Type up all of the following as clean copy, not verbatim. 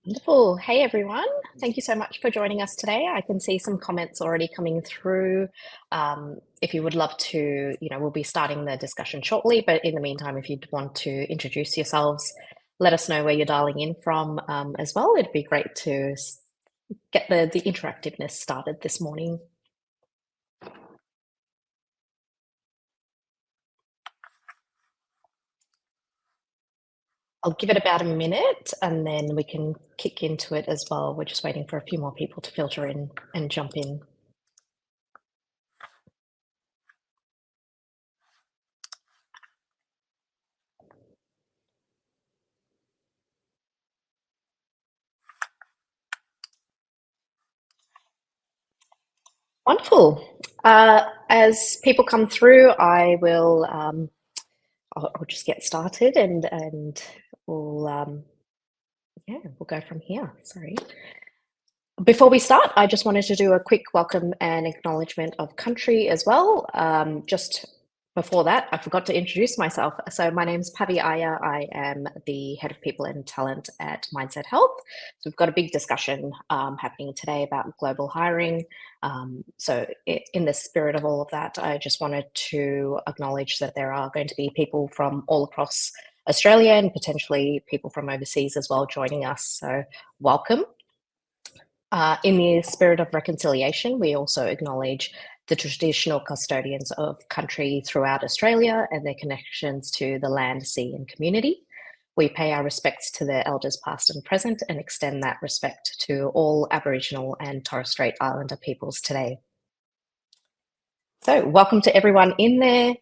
Wonderful. Hey, everyone. Thank you so much for joining us today. I can see some comments already coming through. If you would love to, we'll be starting the discussion shortly, but in the meantime, if you'd want to introduce yourselves, let us know where you're dialing in from as well. It'd be great to get the interactiveness started this morning. I'll give it about a minute and then we can kick into it as well. We're just waiting for a few more people to filter in and jump in. Wonderful. As people come through, I will I'll just get started and we'll we'll go from here. Sorry. Before we start, I just wanted to do a quick welcome and acknowledgement of country as well. Just before that, I forgot to introduce myself. So my name is Pavi Iyer. I am the Head of People and Talent at Mindset Health. So we've got a big discussion happening today about global hiring. So in the spirit of all of that, I just wanted to acknowledge that there are going to be people from all across Australia and potentially people from overseas as well joining us. So welcome. In the spirit of reconciliation, we also acknowledge the traditional custodians of country throughout Australia and their connections to the land, sea, and community. We pay our respects to their elders past and present and extend that respect to all Aboriginal and Torres Strait Islander peoples today. So welcome to everyone in there.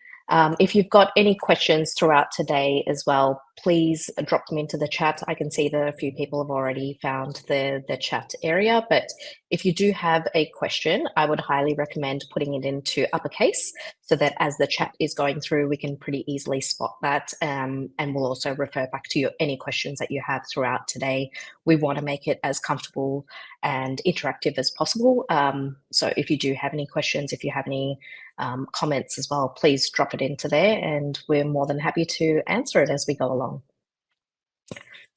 If you've got any questions throughout today as well, please drop them into the chat. I can see that a few people have already found the chat area, but if you do have a question, I would highly recommend putting it into uppercase so that as the chat is going through, we can pretty easily spot that, and we'll also refer back to any questions that you have throughout today. We want to make it as comfortable and interactive as possible. So if you do have any questions, if you have any comments as well, please drop it into there and we're more than happy to answer it as we go along.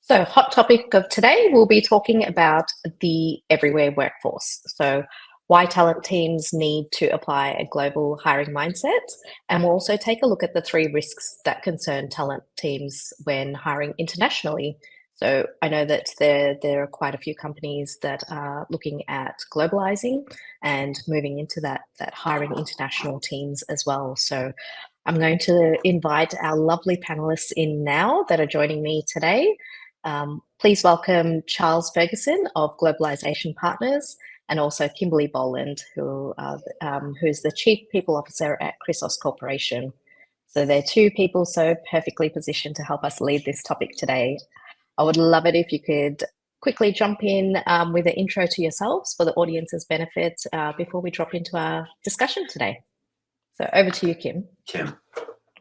So hot topic of today, we'll be talking about the everywhere workforce. So why talent teams need to apply a global hiring mindset. And we'll also take a look at the 3 risks that concern talent teams when hiring internationally. So I know that there are quite a few companies that are looking at globalizing and moving into that hiring international teams as well. So I'm going to invite our lovely panelists in now that are joining me today. Please welcome Charles Ferguson of Globalization Partners and also Kimberly Boland, who's the Chief People Officer at Chrysos Corporation. So they're 2 people so perfectly positioned to help us lead this topic today. I would love it if you could quickly jump in with an intro to yourselves for the audience's benefit before we drop into our discussion today. So over to you, Kim. Kim.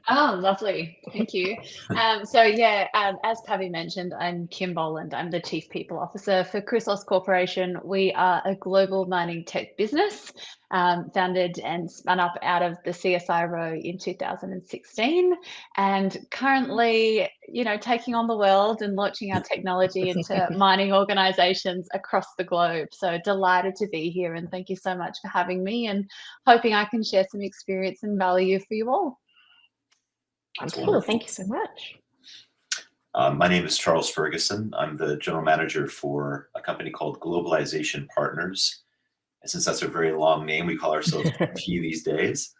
Oh, lovely. Thank you. As Pavi mentioned, I'm Kim Boland. I'm the Chief People Officer for Chrysos Corporation. We are a global mining tech business founded and spun up out of the CSIRO in 2016 and currently, taking on the world and launching our technology into mining organizations across the globe. So delighted to be here and thank you so much for having me and hoping I can share some experience and value for you all. Wonderful. Thank you so much. My name is Charles Ferguson. I'm the general manager for a company called Globalization Partners. And since that's a very long name, we call ourselves T these days.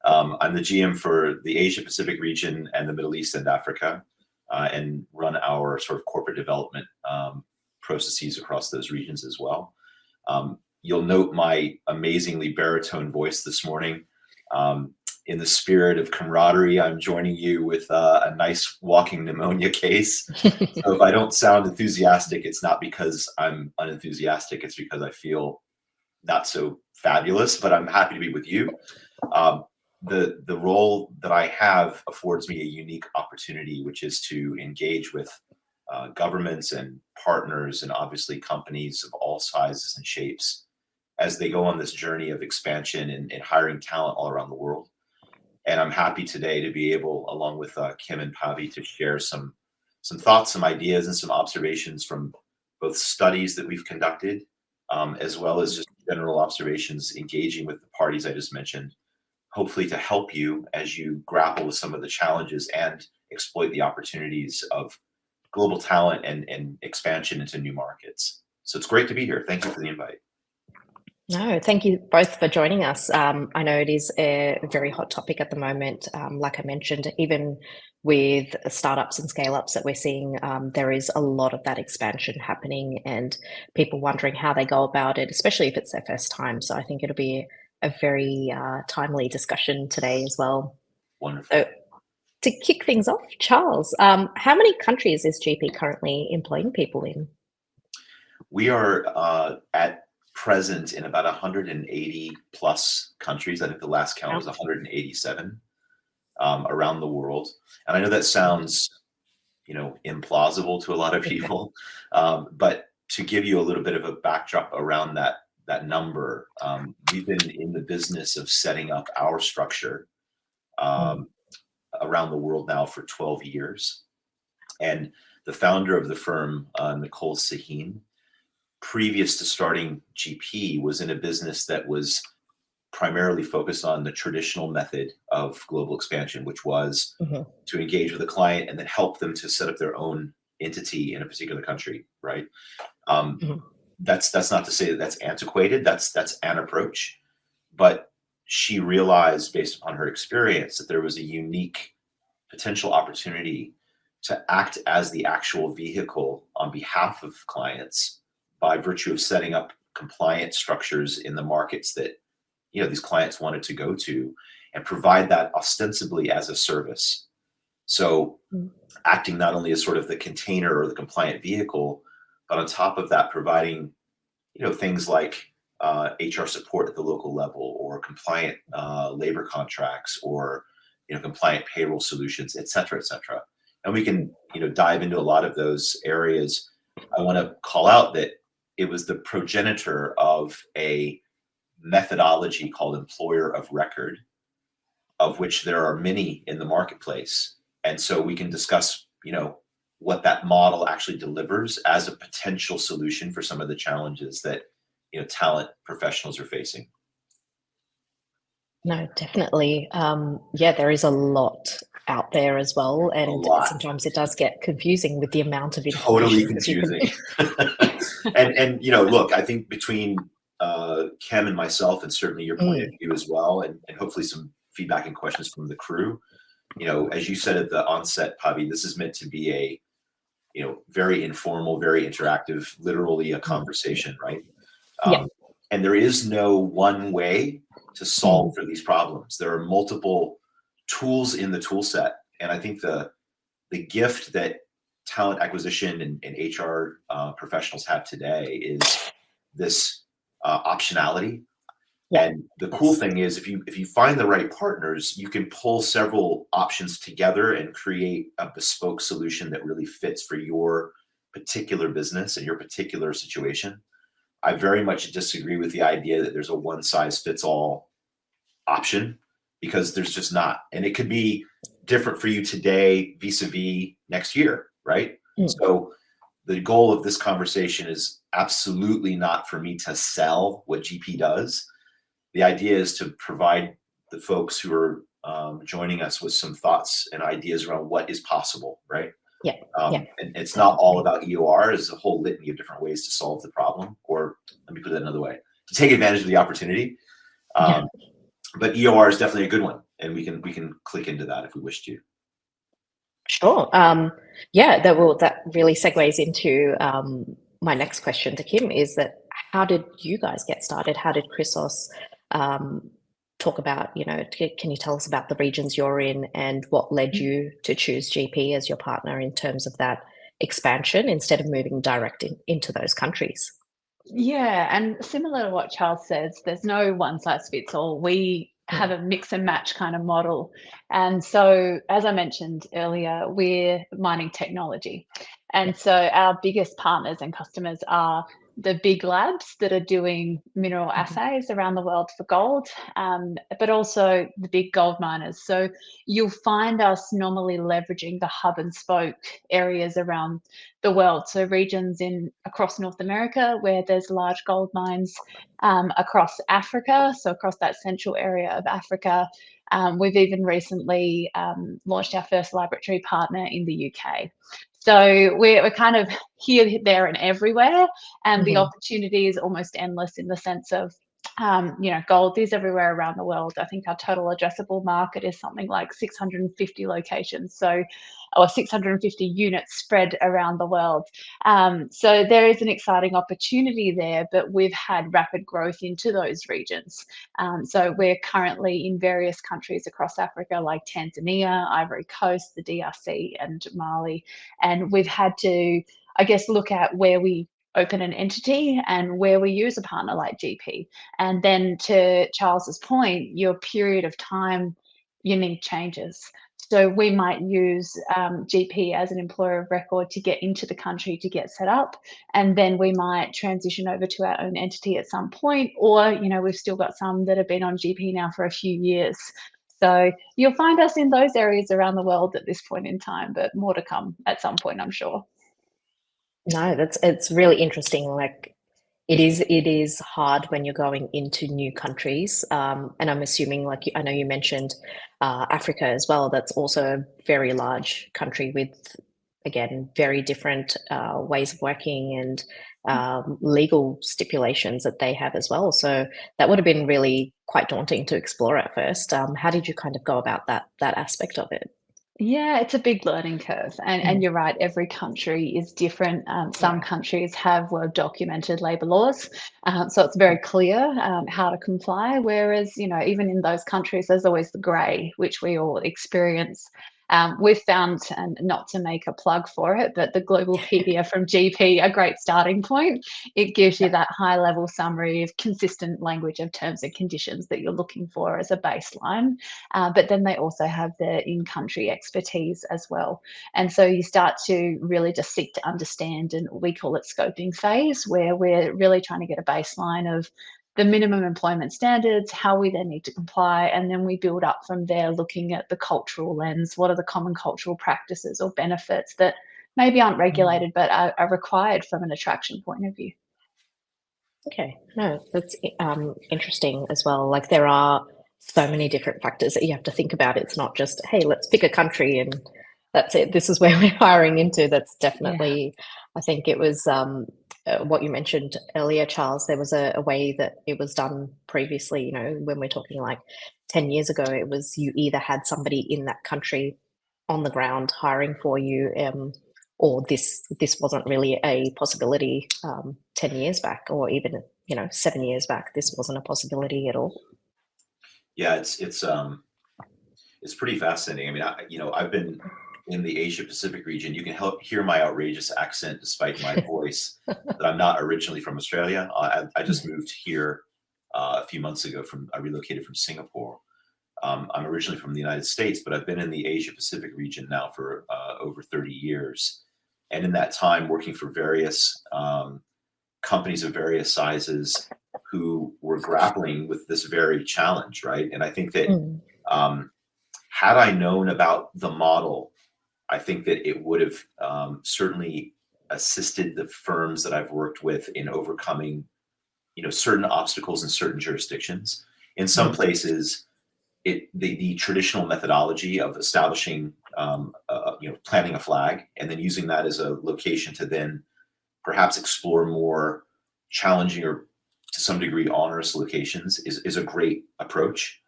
I'm the GM for the Asia Pacific region and the Middle East and Africa, and run our sort of corporate development processes across those regions as well. You'll note my amazingly baritone voice this morning. In the spirit of camaraderie, I'm joining you with a nice walking pneumonia case. So if I don't sound enthusiastic, it's not because I'm unenthusiastic, it's because I feel not so fabulous, but I'm happy to be with you. The role that I have affords me a unique opportunity, which is to engage with governments and partners and obviously companies of all sizes and shapes as they go on this journey of expansion and hiring talent all around the world. And I'm happy today to be able, along with Kim and Pavi, to share some thoughts, some ideas, and some observations from both studies that we've conducted, as well as just general observations, engaging with the parties I just mentioned, hopefully to help you as you grapple with some of the challenges and exploit the opportunities of global talent and expansion into new markets. So it's great to be here. Thank you for the invite. No, thank you both for joining us. I know it is a very hot topic at the moment. Like I mentioned, even with startups and scale ups that we're seeing, there is a lot of that expansion happening and people wondering how they go about it, especially if it's their first time. So I think it'll be a very timely discussion today as well. Wonderful. So to kick things off, Charles, how many countries is GP currently employing people in? We are at present in about 180 plus countries. I think the last count was 187 around the world. And I know that sounds, implausible to a lot of people, but to give you a little bit of a backdrop around that number, we've been in the business of setting up our structure around the world now for 12 years. And the founder of the firm, Nicole Sahin, previous to starting GP, was in a business that was primarily focused on the traditional method of global expansion, which was to engage with a client and then help them to set up their own entity in a particular country, right? That's not to say that that's antiquated. That's an approach, but she realized based upon her experience that there was a unique potential opportunity to act as the actual vehicle on behalf of clients by virtue of setting up compliance structures in the markets that these clients wanted to go to, and provide that ostensibly as a service. So acting not only as sort of the container or the compliant vehicle, but on top of that, providing things like HR support at the local level, or compliant labor contracts, or compliant payroll solutions, et cetera, et cetera. And we can dive into a lot of those areas. I want to call out that it was the progenitor of a methodology called employer of record, of which there are many in the marketplace. And so we can discuss, what that model actually delivers as a potential solution for some of the challenges that, talent professionals are facing. No, definitely. There is a lot out there as well, and sometimes it does get confusing with the amount of information. Totally confusing. and look, I think between Kim and myself, and certainly your point of view as well, and hopefully some feedback and questions from the crew, as you said at the onset, Pavi, this is meant to be a very informal, very interactive, literally a conversation, right? And there is no one way to solve for these problems. There are multiple tools in the tool set. And I think the gift that talent acquisition and HR professionals have today is this optionality. And the cool thing is, if you find the right partners, you can pull several options together and create a bespoke solution that really fits for your particular business and your particular situation. I very much disagree with the idea that there's a one size fits all option, because there's just not. And it could be different for you today vis-a-vis next year, right? So the goal of this conversation is absolutely not for me to sell what GP does. The idea is to provide the folks who are joining us with some thoughts and ideas around what is possible, right? And it's not all about EOR. There's a whole litany of different ways to solve the problem, or let me put it another way, to take advantage of the opportunity. But EOR is definitely a good one, and we can click into that if we wish to. Sure. That really segues into my next question to Kim, is that how did you guys get started? How did Chrysos talk about, can you tell us about the regions you're in and what led you to choose GP as your partner in terms of that expansion instead of moving direct into those countries? Yeah, and similar to what Charles says, there's no one size fits all. We have a mix and match kind of model. And so, as I mentioned earlier, we're mining technology. And so our biggest partners and customers are the big labs that are doing mineral assays around the world for gold, but also the big gold miners. So you'll find us normally leveraging the hub and spoke areas around the world. So regions in across North America where there's large gold mines, across Africa, so across that central area of Africa. We've even recently launched our first laboratory partner in the UK. So we're kind of here, there, and everywhere, and the opportunity is almost endless in the sense of, gold is everywhere around the world. I think our total addressable market is something like 650 locations, or 650 units spread around the world. So there is an exciting opportunity there, but we've had rapid growth into those regions. So we're currently in various countries across Africa, like Tanzania, Ivory Coast, the DRC, and Mali. And we've had to, I guess, look at where we open an entity and where we use a partner like GP. And then to Charles's point, your period of time, you need changes. So we might use GP as an employer of record to get into the country to get set up, and then we might transition over to our own entity at some point, or we've still got some that have been on GP now for a few years. So you'll find us in those areas around the world at this point in time, but more to come at some point, I'm sure. No, it's really interesting. Like it is hard when you're going into new countries, and I'm assuming, like, I know you mentioned Africa as well. That's also a very large country with, again, very different ways of working and legal stipulations that they have as well. So that would have been really quite daunting to explore at first. How did you kind of go about that aspect of it? Yeah, it's a big learning curve. And you're right, every country is different. Some countries have well-documented labour laws, so it's very clear how to comply. Whereas, even in those countries, there's always the grey, which we all experience. We've found, and not to make a plug for it, but the Globalpedia from GP, a great starting point. It gives you that high-level summary of consistent language of terms and conditions that you're looking for as a baseline. But then they also have the in-country expertise as well. And so you start to really just seek to understand, and we call it scoping phase, where we're really trying to get a baseline of the minimum employment standards, how we then need to comply, and then we build up from there, looking at the cultural lens. What are the common cultural practices or benefits that maybe aren't regulated but are required from an attraction point of view? Okay, no, that's interesting as well. Like there are so many different factors that you have to think about. It's not just, hey, let's pick a country and that's it. This is where we're hiring into. That's definitely, I think it was what you mentioned earlier, Charles. There was a way that it was done previously, when we're talking like 10 years ago, it was you either had somebody in that country on the ground hiring for you, or this wasn't really a possibility 10 years back, or even 7 years back. This wasn't a possibility at all. Yeah, it's pretty fascinating. I mean, I've been in the Asia Pacific region. You can hear my outrageous accent despite my voice. That I'm not originally from Australia. I just moved here a few months ago. I relocated from Singapore. I'm originally from the United States, but I've been in the Asia Pacific region now for over 30 years. And in that time, working for various companies of various sizes who were grappling with this very challenge, right? And I think that had I known about the model, I think that it would have certainly assisted the firms that I've worked with in overcoming, certain obstacles in certain jurisdictions. In some places, the traditional methodology of establishing, planting a flag and then using that as a location to then perhaps explore more challenging or to some degree onerous locations is a great approach.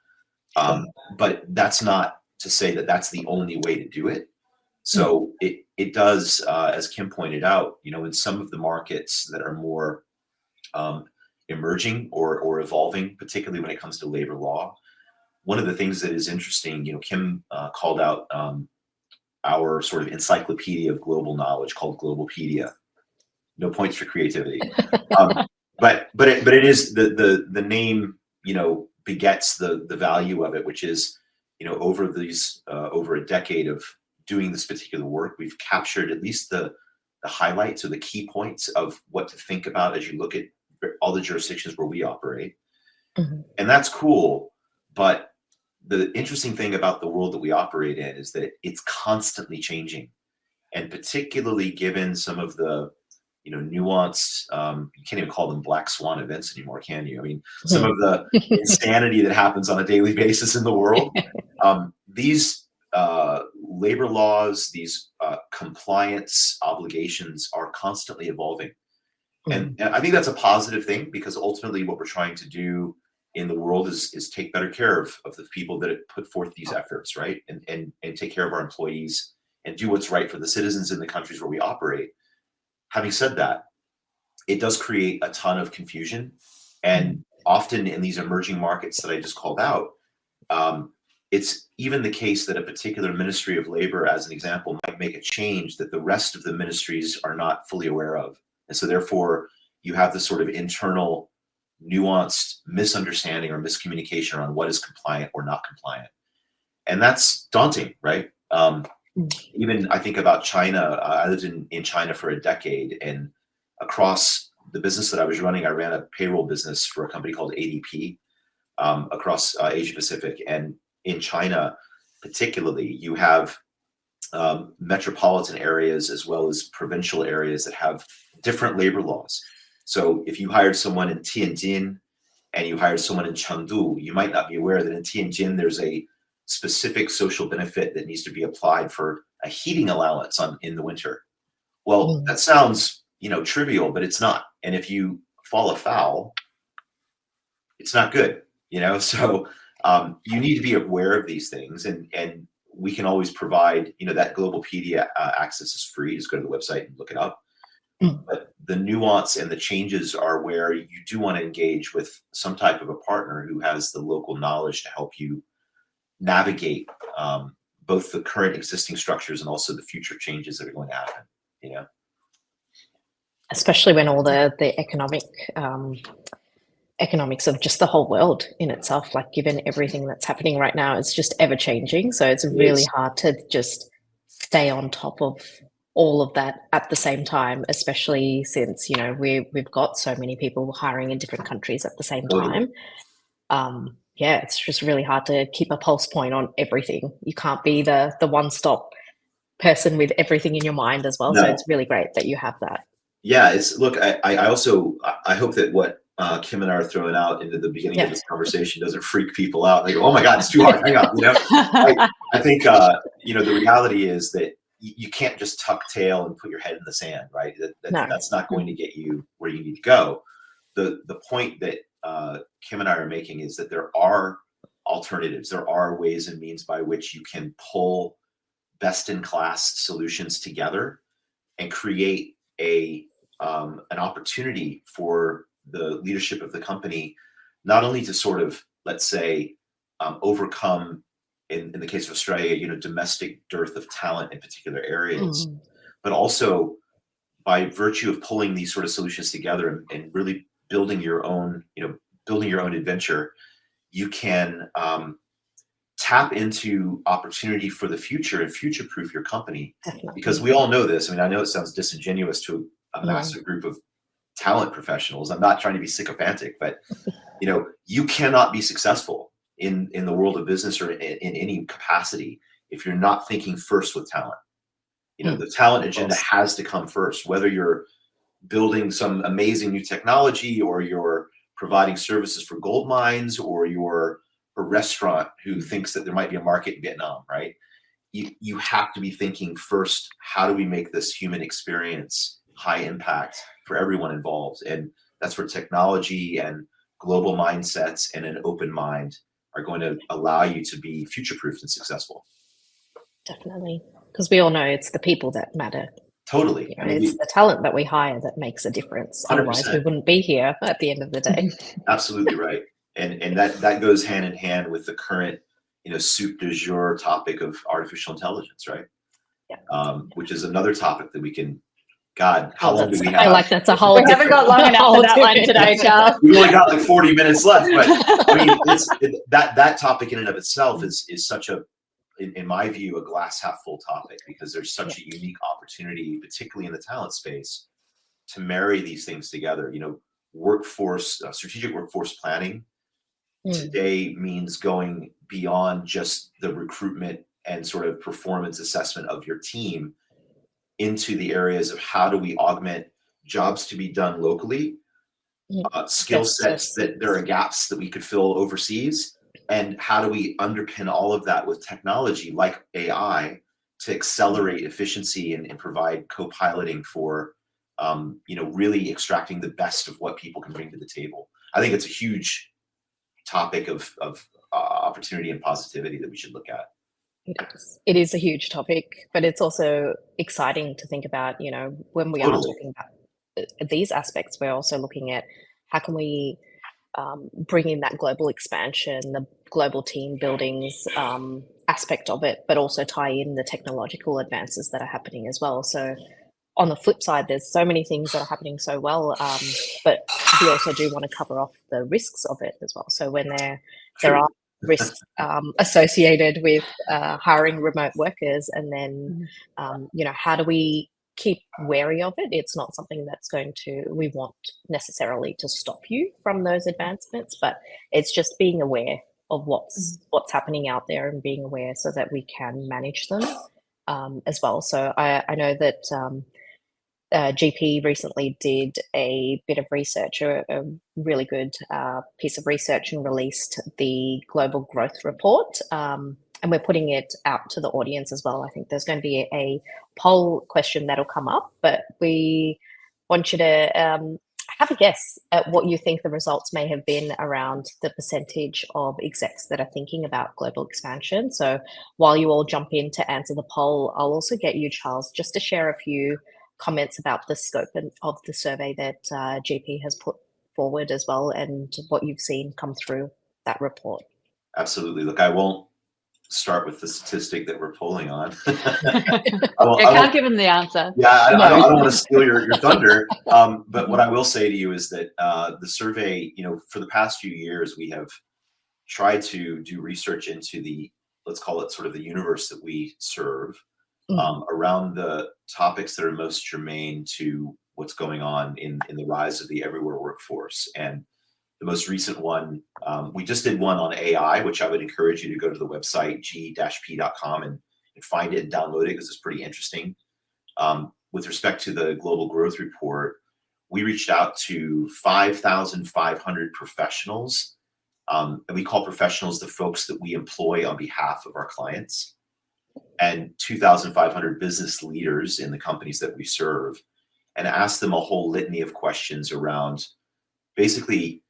But that's not to say that that's the only way to do it. So it does, as Kim pointed out, in some of the markets that are more emerging or evolving, particularly when it comes to labor law. One of the things that is interesting, Kim called out our sort of encyclopedia of global knowledge called Globalpedia. No points for creativity, but it is the name begets the value of it, which is over a decade of doing this particular work, we've captured at least the highlights or the key points of what to think about as you look at all the jurisdictions where we operate. And that's cool. But the interesting thing about the world that we operate in is that it's constantly changing. And particularly given some of the, nuanced, you can't even call them black swan events anymore, can you? I mean, some of the insanity that happens on a daily basis in the world, these labor laws, these compliance obligations are constantly evolving. And I think that's a positive thing, because ultimately what we're trying to do in the world is take better care of the people that have put forth these efforts, right? And take care of our employees and do what's right for the citizens in the countries where we operate. Having said that, it does create a ton of confusion. And often in these emerging markets that I just called out, it's even the case that a particular Ministry of Labor, as an example, might make a change that the rest of the ministries are not fully aware of. And so therefore, you have this sort of internal nuanced misunderstanding or miscommunication around what is compliant or not compliant. And that's daunting, right? Even I think about China. I lived in China for a decade, and across the business that I was running, I ran a payroll business for a company called ADP across Asia Pacific. And in China, particularly, you have metropolitan areas as well as provincial areas that have different labor laws. So if you hired someone in Tianjin and you hired someone in Chengdu, you might not be aware that in Tianjin, there's a specific social benefit that needs to be applied for a heating allowance in the winter. Well, that sounds, trivial, but it's not. And if you fall afoul, it's not good, So you need to be aware of these things, and we can always provide, that global PD access is free. Just go to the website and look it up. But the nuance and the changes are where you do want to engage with some type of a partner who has the local knowledge to help you navigate both the current existing structures and also the future changes that are going to happen, Especially when all the economics of just the whole world in itself, like given everything that's happening right now, it's just ever changing. So it's really hard to just stay on top of all of that at the same time, especially since, we've got so many people hiring in different countries at the same time. It's just really hard to keep a pulse point on everything. You can't be the one-stop person with everything in your mind as well. No. So it's really great that you have that. Yeah, I also hope that what Kim and I are throwing out into the beginning of this conversation doesn't freak people out. They go, oh my God, it's too hard. Hang on. I think, the reality is that you can't just tuck tail and put your head in the sand, right? That's not going to get you where you need to go. The point that Kim and I are making is that there are alternatives. There are ways and means by which you can pull best-in-class solutions together and create an opportunity for the leadership of the company, not only to sort of, let's say, overcome, in the case of Australia, domestic dearth of talent in particular areas, but also by virtue of pulling these sort of solutions together and really building your own adventure, you can tap into opportunity for the future and future-proof your company. Definitely. Because we all know this. I mean, I know it sounds disingenuous to a massive group of talent professionals. I'm not trying to be sycophantic, but you cannot be successful in the world of business or in any capacity if you're not thinking first with talent. The talent agenda has to come first, whether you're building some amazing new technology or you're providing services for gold mines or you're a restaurant who thinks that there might be a market in Vietnam, right? You have to be thinking first, how do we make this human experience high impact for everyone involved? And that's where technology and global mindsets and an open mind are going to allow you to be future-proofed and successful. Definitely, because we all know it's the people that matter. Totally. It's the talent that we hire that makes a difference. 100%. Otherwise, we wouldn't be here at the end of the day. Absolutely right. And that goes hand in hand with the current, soup du jour topic of artificial intelligence, right? Yeah. Which is another topic that we can. God, how long do we have? I like that's a whole. We haven't got long enough for that one today, Charles. We only got like 40 minutes left, but I mean, that topic in and of itself is such a in my view, a glass half full topic, because there's such a unique opportunity, particularly in the talent space, to marry these things together. Workforce, strategic workforce planning today means going beyond just the recruitment and sort of performance assessment of your team into the areas of how do we augment jobs to be done locally, skill sets that there are gaps that we could fill overseas, and how do we underpin all of that with technology like AI to accelerate efficiency and provide co-piloting for really extracting the best of what people can bring to the table. I think it's a huge topic of opportunity and positivity that we should look at. It is a huge topic, but it's also exciting to think about, when we are talking about these aspects, we're also looking at how can we bring in that global expansion, the global team buildings aspect of it, but also tie in the technological advances that are happening as well. So on the flip side, there's so many things that are happening so well, but we also do want to cover off the risks of it as well. So when there are risks associated with hiring remote workers, and then how do we keep wary of it? It's not something that's we want necessarily to stop you from those advancements, but it's just being aware of what's happening out there and being aware so that we can manage them as well. So I know that GP recently did a bit of research, a really good piece of research, and released the Global Growth Report. And we're putting it out to the audience as well. I think there's going to be a poll question that'll come up, but we want you to have a guess at what you think the results may have been around the percentage of execs that are thinking about global expansion. So while you all jump in to answer the poll, I'll also get you, Charles, just to share a few comments about the scope of the survey that GP has put forward as well, and what you've seen come through that report. Absolutely. Look, I won't start with the statistic that we're polling on. I can't give him the answer. Yeah, I don't want to steal your thunder. But what I will say to you is that the survey, for the past few years, we have tried to do research into let's call it sort of the universe that we serve, around the topics that are most germane to what's going on in the rise of the everywhere workforce. And the most recent one, we just did one on AI, which I would encourage you to go to the website g-p.com and find it and download it, because it's pretty interesting. With respect to the Global Growth Report, we reached out to 5,500 professionals, and we call professionals the folks that we employ on behalf of our clients, and 2,500 business leaders in the companies that we serve, and asked them a whole litany of questions around basically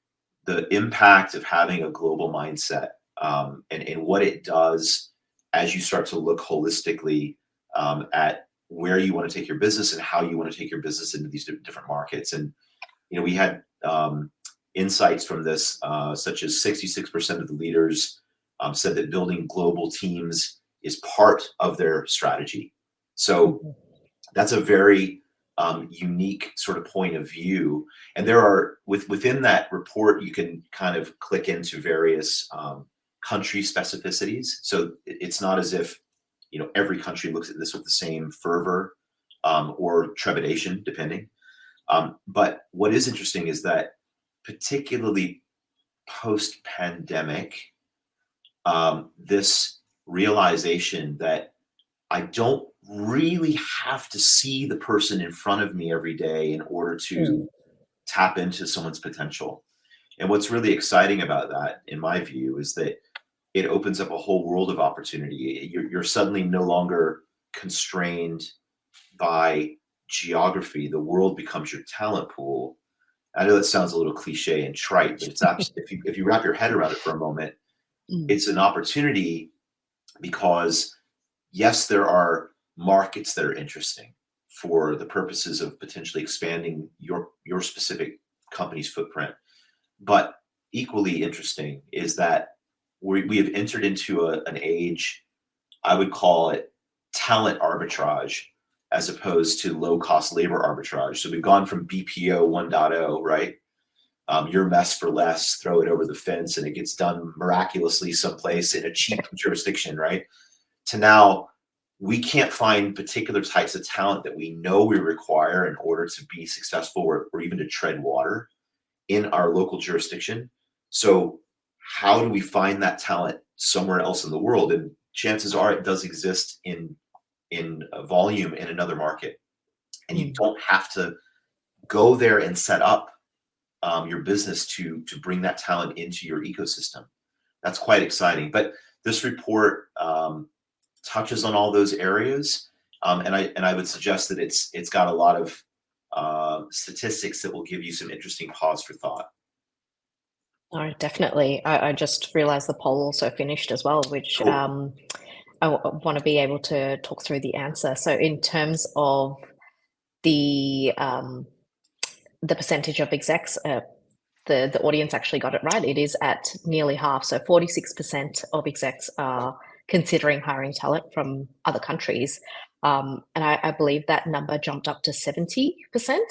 the impact of having a global mindset, and what it does as you start to look holistically at where you want to take your business and how you want to take your business into these different markets. And we had insights from this, such as 66% of the leaders said that building global teams is part of their strategy. So that's a very unique sort of point of view. And there are within that report, you can kind of click into various country specificities. So it's not as if every country looks at this with the same fervor or trepidation, depending. But what is interesting is that, particularly post-pandemic, this realization that I don't really have to see the person in front of me every day in order to tap into someone's potential. And what's really exciting about that, in my view, is that it opens up a whole world of opportunity. You're suddenly no longer constrained by geography. The world becomes your talent pool. I know that sounds a little cliche and trite, but it's absolutely, if you wrap your head around it for a moment, it's an opportunity, because yes, there are markets that are interesting for the purposes of potentially expanding your specific company's footprint. But equally interesting is that we have entered into an age, I would call it talent arbitrage, as opposed to low-cost labor arbitrage. So we've gone from BPO 1.0, right? Your mess for less, throw it over the fence, and it gets done miraculously someplace in a cheap jurisdiction, right? to now we can't find particular types of talent that we know we require in order to be successful or even to tread water in our local jurisdiction. So how do we find that talent somewhere else in the world? And chances are it does exist in volume in another market. And you don't have to go there and set up your business to bring that talent into your ecosystem. That's quite exciting. But this report touches on all those areas, and I would suggest that it's got a lot of statistics that will give you some interesting pause for thought. Oh, definitely. I just realized the poll also finished as well, which Cool. I want to be able to talk through the answer. So in terms of the percentage of execs, the audience actually got it right. It is at nearly half. So 46% of execs are considering hiring talent from other countries. And I believe that number jumped up to 70%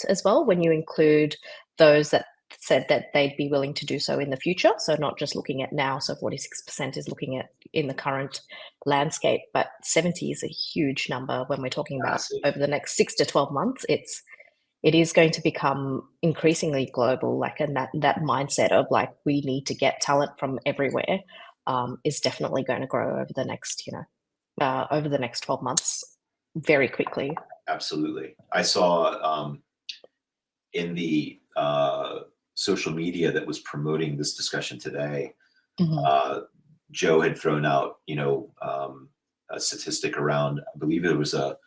as well when you include those that said that they'd be willing to do so in the future. So not just looking at now. So 46% is looking at in the current landscape, but 70 is a huge number when we're talking about Massive. over the next 6 to 12 months. It is going to become increasingly global, like, and that mindset of like we need to get talent from everywhere is definitely going to grow over the next, over the next 12 months very quickly. Absolutely. I saw in the social media that was promoting this discussion today, Joe had thrown out, a statistic around, I believe it was a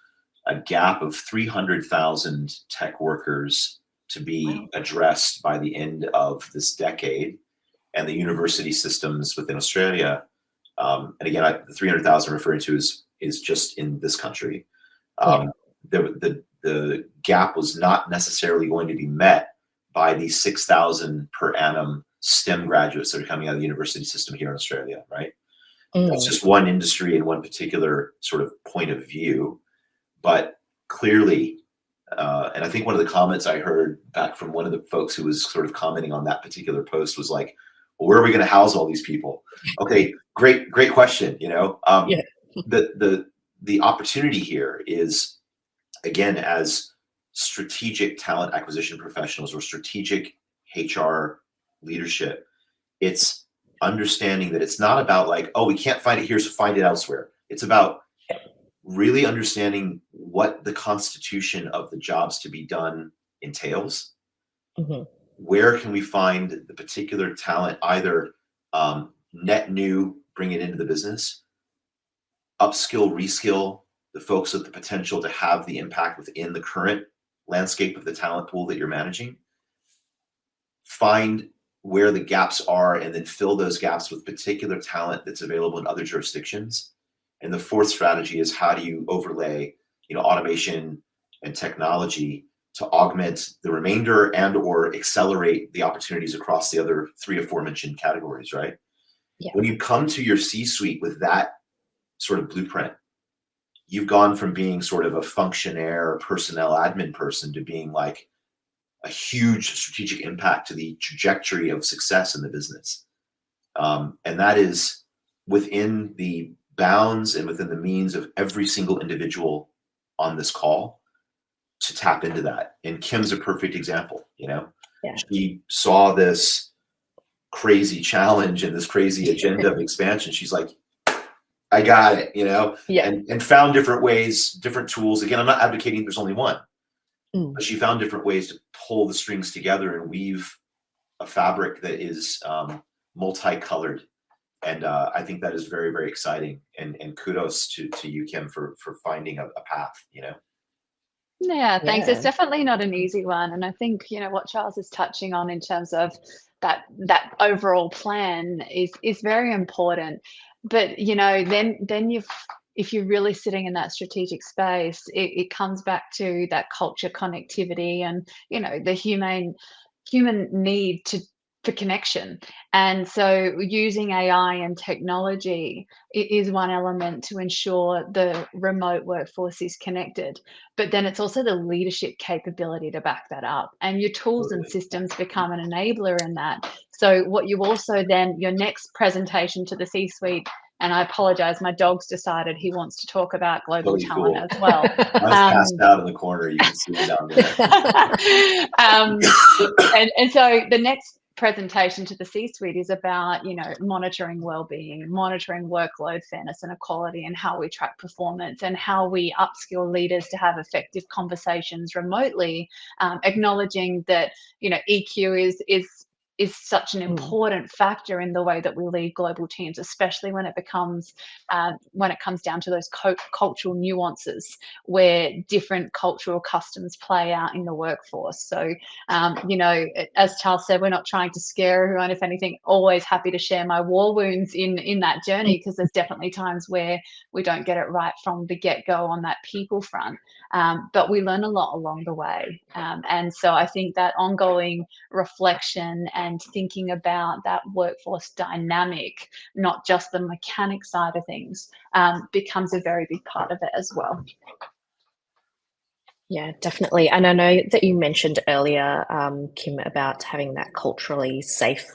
gap of 300,000 tech workers to be addressed by the end of this decade. And the university systems within Australia, and again, the 300,000 referring to is just in this country. The gap was not necessarily going to be met by these 6,000 per annum STEM graduates that are coming out of the university system here in Australia, right? That's just one industry and one particular sort of point of view. But clearly, and I think one of the comments I heard back from one of the folks who was sort of commenting on that particular post was like, well, where are we going to house all these people? Okay, great question. The opportunity here is, again, as strategic talent acquisition professionals or strategic HR leadership, it's understanding that it's not about like, oh, we can't find it here, so find it elsewhere. It's about really understanding what the constitution of the jobs to be done entails. Where can we find the particular talent, either net new, bring it into the business, upskill, reskill the folks with the potential to have the impact within the current landscape of the talent pool that you're managing, find where the gaps are, and then fill those gaps with particular talent that's available in other jurisdictions. And the fourth strategy is how do you overlay, automation and technology to augment the remainder and or accelerate the opportunities across the other three aforementioned categories, right? Yeah. When you come to your C-suite with that sort of blueprint, you've gone from being sort of a functionaire, personnel admin person to being like a huge strategic impact to the trajectory of success in the business. And that is within the bounds and within the means of every single individual on this call to tap into that. And Kim's a perfect example. She saw this crazy challenge and this crazy agenda of expansion. She's like, I got it, and found different ways, different tools. Again, I'm not advocating there's only one, but she found different ways to pull the strings together and weave a fabric that is multicolored. And I think that is very, very exciting. And kudos to you, Kim, for finding a path, Yeah, thanks. It's definitely not an easy one. And I think, what Charles is touching on in terms of that overall plan is very important. But, then if you're really sitting in that strategic space, it comes back to that culture connectivity and, the human need for connection. And so using AI and technology is one element to ensure the remote workforce is connected. But then it's also the leadership capability to back that up. And your tools and systems become an enabler in that. So what you also then, your next presentation to the C-suite And I apologize, my dog's decided he wants to talk about global Totally talent cool. as well. Mine's passed out in the corner. You can see him down there. And so the next presentation to the C-suite is about, monitoring well-being, monitoring workload fairness and equality, and how we track performance and how we upskill leaders to have effective conversations remotely, acknowledging that EQ is such an important factor in the way that we lead global teams, especially when it comes down to those cultural nuances where different cultural customs play out in the workforce. So, as Charles said, we're not trying to scare everyone. If anything, always happy to share my war wounds in that journey, because there's definitely times where we don't get it right from the get-go on that people front. But we learn a lot along the way. And so I think that ongoing reflection and thinking about that workforce dynamic, not just the mechanic side of things, becomes a very big part of it as well. Yeah, definitely. And I know that you mentioned earlier, Kim, about having that culturally safe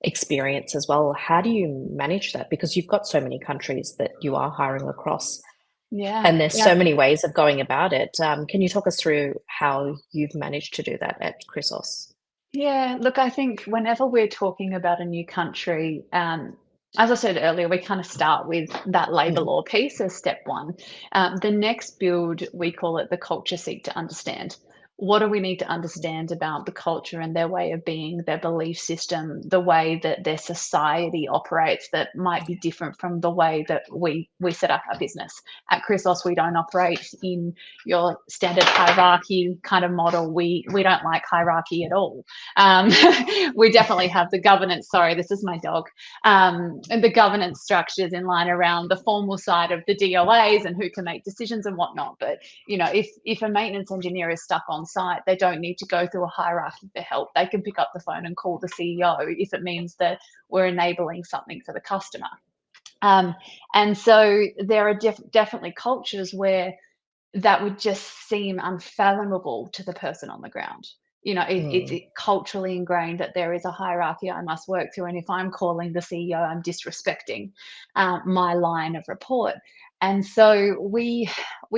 experience as well. How do you manage that? Because you've got so many countries that you are hiring across. Yeah. And there's so many ways of going about it. Can you talk us through how you've managed to do that at Chrysos? Yeah, look, I think whenever we're talking about a new country, as I said earlier, we kind of start with that labour law piece as step one. The next build, we call it the culture seek to understand. What do we need to understand about the culture and their way of being, their belief system, the way that their society operates that might be different from the way that we set up our business? At Chrysos, we don't operate in your standard hierarchy kind of model. We don't like hierarchy at all. We definitely have the governance. Sorry, this is my dog. And the governance structures in line around the formal side of the DOAs and who can make decisions and whatnot. But if a maintenance engineer is stuck on site, they don't need to go through a hierarchy for help. They can pick up the phone and call the CEO if it means that we're enabling something for the customer. And so there are definitely cultures where that would just seem unfathomable to the person on the ground. It's culturally ingrained that there is a hierarchy I must work through, and if I'm calling the CEO, I'm disrespecting my line of report. And so we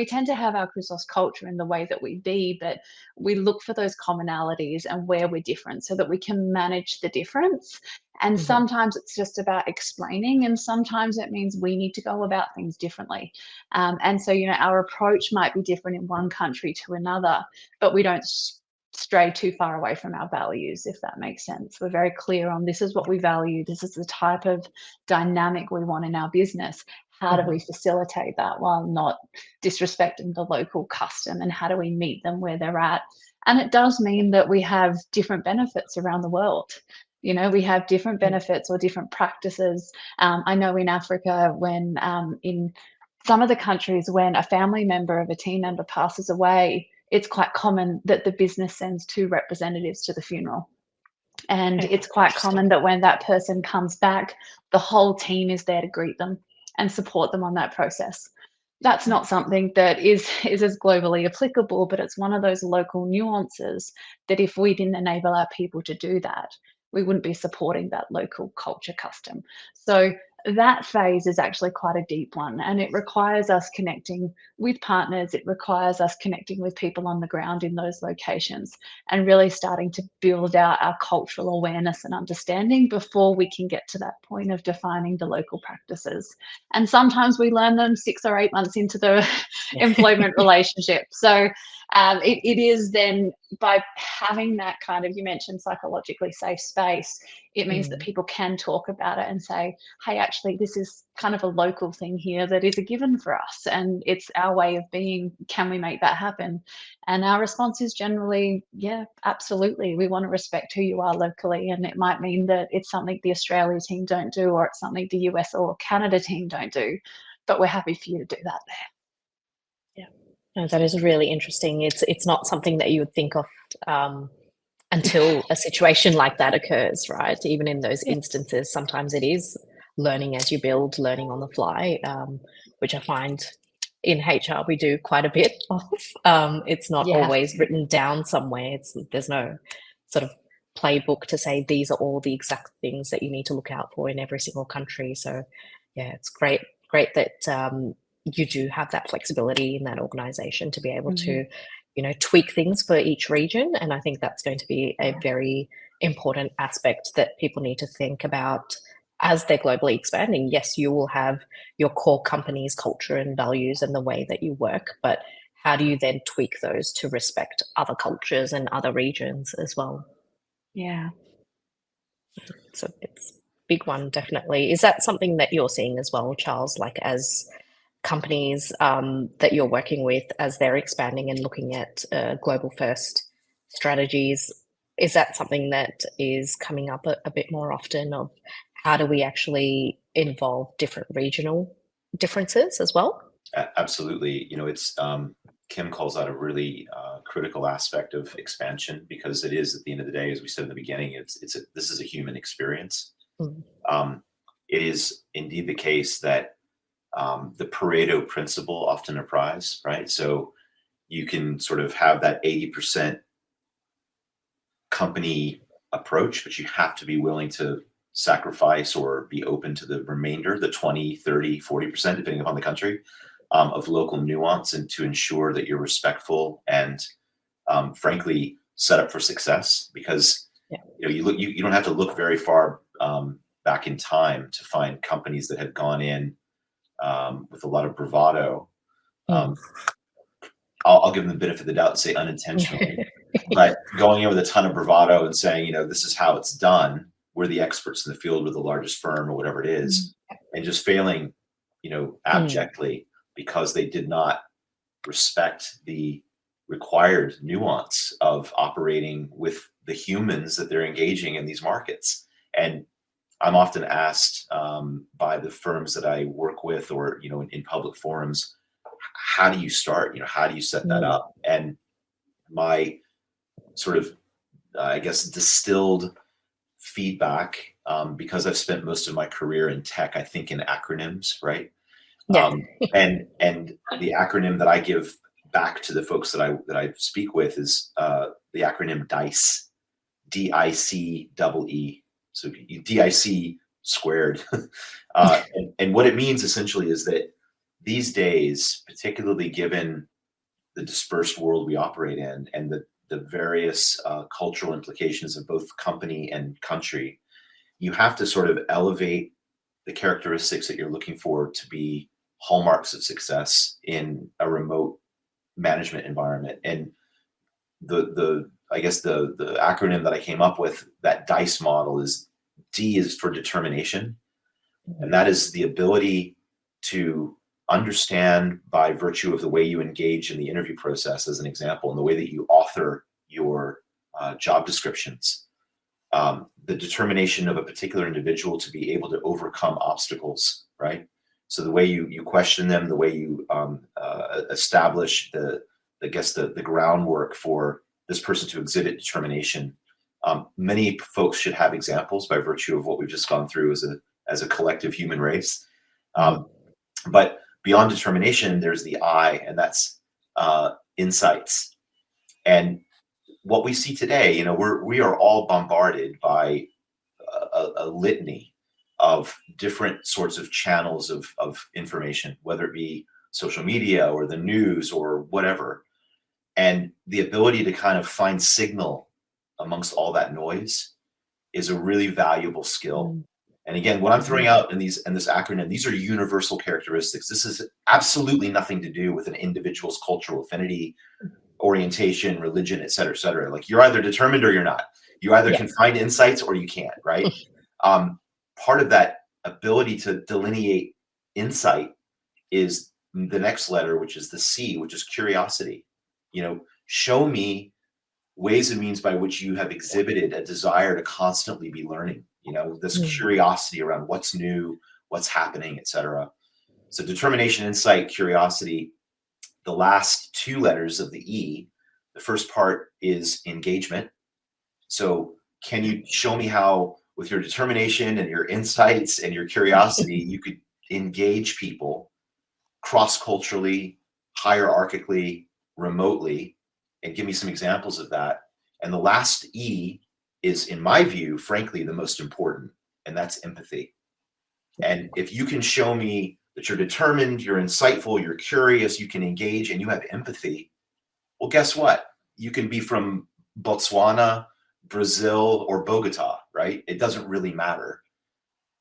tend to have our Chrysos culture in the way that we be, but we look for those commonalities and where we're different so that we can manage the difference. And sometimes it's just about explaining, and sometimes it means we need to go about things differently. And so, our approach might be different in one country to another, but we don't stray too far away from our values, if that makes sense. We're very clear on this is what we value. This is the type of dynamic we want in our business. How do we facilitate that while not disrespecting the local custom, and how do we meet them where they're at? And it does mean that we have different benefits around the world. We have different benefits or different practices. I know in Africa, when in some of the countries, when a family member of a team member passes away, it's quite common that the business sends 2 representatives to the funeral. And it's quite common that when that person comes back, the whole team is there to greet them and support them on that process. That's not something that is as globally applicable, but it's one of those local nuances that if we didn't enable our people to do that, we wouldn't be supporting that local culture custom. So that phase is actually quite a deep one, and it requires us connecting with partners. It requires us connecting with people on the ground in those locations and really starting to build out our cultural awareness and understanding before we can get to that point of defining the local practices. And sometimes we learn them 6 or 8 months into the employment relationship. So it is then by having that kind of, you mentioned psychologically safe space, it means that people can talk about it and say, hey, actually, this is kind of a local thing here that is a given for us, and it's our way of being. Can we make that happen? And our response is generally, yeah, absolutely. We want to respect who you are locally, and it might mean that it's something the Australia team don't do, or it's something the US or Canada team don't do, but we're happy for you to do that there. No, that is really interesting. It's not something that you would think of until a situation like that occurs, right? Even in those instances, sometimes it is learning as you build, learning on the fly, which I find in HR we do quite a bit of. It's not always written down somewhere. There's no sort of playbook to say these are all the exact things that you need to look out for in every single country. So Yeah, it's great that you do have that flexibility in that organization to be able Mhm. to, tweak things for each region. And I think that's going to be a very important aspect that people need to think about as they're globally expanding. Yes, you will have your core company's culture and values and the way that you work, but how do you then tweak those to respect other cultures and other regions as well? Yeah. So it's a big one, definitely. Is that something that you're seeing as well, Charles? Like as companies that you're working with, as they're expanding and looking at global first strategies, is that something that is coming up a bit more often? Of how do we actually involve different regional differences as well? Absolutely. It's Kim calls that a really critical aspect of expansion because it is at the end of the day, as we said in the beginning, this is a human experience. Mm. Um, it is indeed the case that the Pareto principle often applies, right? So you can sort of have that 80% company approach, but you have to be willing to sacrifice or be open to the remainder, the 20, 30, 40%, depending upon the country, of local nuance, and to ensure that you're respectful and frankly set up for success. Because Yeah. you don't have to look very far back in time to find companies that have gone in with a lot of bravado. Mm. Um, I'll give them the benefit of the doubt and say unintentionally, but going in with a ton of bravado and saying, this is how it's done. We're the experts in the field. We're the largest firm or whatever it is, and just failing, Mm. abjectly because they did not respect the required nuance of operating with the humans that they're engaging in these markets. And I'm often asked by the firms that I work with, or in public forums, how do you start? How do you set that Mm. up? And my sort of, I guess, distilled feedback, because I've spent most of my career in tech, I think in acronyms, right? Yeah. And the acronym that I give back to the folks that I speak with is the acronym DICE, DICEE. So DIC squared. And what it means essentially is that these days, particularly given the dispersed world we operate in and the various cultural implications of both company and country, you have to sort of elevate the characteristics that you're looking for to be hallmarks of success in a remote management environment. And the I guess the acronym that I came up with, that DICE model, is D is for determination, and that is the ability to understand by virtue of the way you engage in the interview process, as an example, and the way that you author your job descriptions, the determination of a particular individual to be able to overcome obstacles, right? So the way you question them, the way you establish the groundwork for this person to exhibit determination. Many folks should have examples by virtue of what we've just gone through as a collective human race. But beyond determination, there's the I, and that's insights. And what we see today, we are all bombarded by a litany of different sorts of channels of information, whether it be social media or the news or whatever. And the ability to kind of find signal amongst all that noise is a really valuable skill. And again, what I'm throwing out in this acronym, these are universal characteristics. This is absolutely nothing to do with an individual's cultural affinity, orientation, religion, et cetera, et cetera. Like, you're either determined or you're not. You either can find insights or you can't, right? Part of that ability to delineate insight is the next letter, which is the C, which is curiosity. Show me ways and means by which you have exhibited a desire to constantly be learning, this curiosity around what's new, what's happening, et cetera. So determination, insight, curiosity. The last two letters of the E, the first part is engagement. So can you show me how, with your determination and your insights and your curiosity, you could engage people cross-culturally, hierarchically, remotely, and give me some examples of that. And the last E is, in my view, frankly, the most important, and that's empathy. And if you can show me that you're determined, you're insightful, you're curious, you can engage, and you have empathy, well, guess what? You can be from Botswana, Brazil, or Bogota, right? It doesn't really matter.